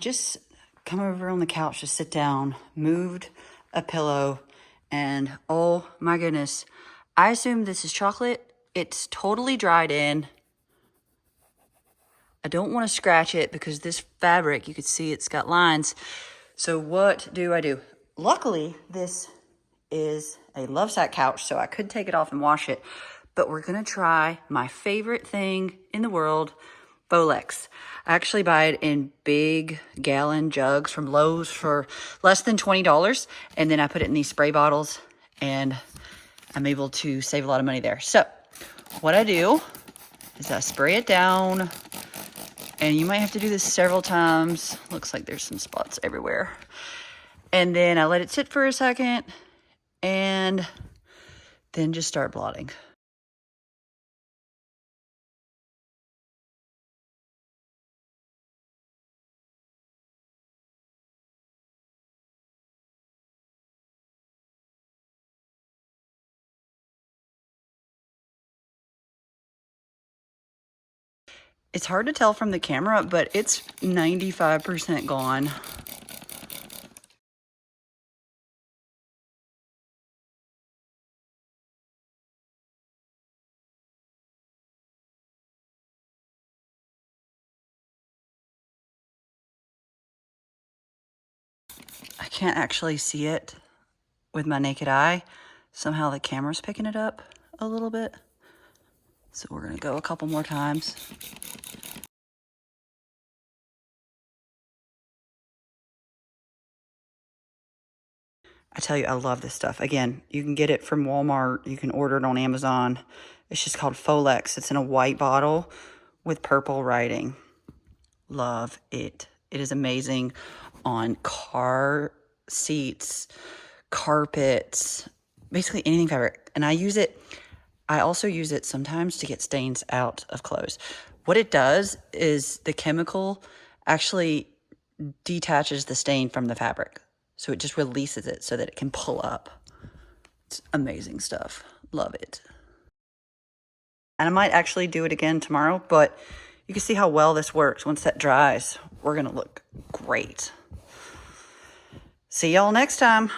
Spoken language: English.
just come over on the couch to sit down, moved a pillow, and oh my goodness, I assume this is chocolate. It's totally dried in. I don't want to scratch it because this fabric, you can see it's got lines. So what do I do? Luckily, this is a Lovesac couch, so I could take it off and wash it. But we're gonna try my favorite thing in the world, Folex. I actually buy it in big gallon jugs from Lowe's for less than $20. And then I put it in these spray bottles and I'm able to save a lot of money there. So what I do is I spray it down, and you might have to do this several times. Looks like there's some spots everywhere. And then I let it sit for a second and then just start blotting. It's hard to tell from the camera, but it's 95% gone. I can't actually see it with my naked eye. Somehow the camera's picking it up a little bit. So we're gonna go a couple more times. I tell you, I love this stuff. Again, you can get it from Walmart. You can order it on Amazon. It's just called Folex. It's in a white bottle with purple writing. Love it. It is amazing on car seats, carpets, basically anything fabric. And I also use it sometimes to get stains out of clothes. What it does is the chemical actually detaches the stain from the fabric. So it just releases it so that it can pull up. It's amazing stuff. Love it. And I might actually do it again tomorrow, but you can see how well this works. Once that dries, we're gonna look great. See y'all next time.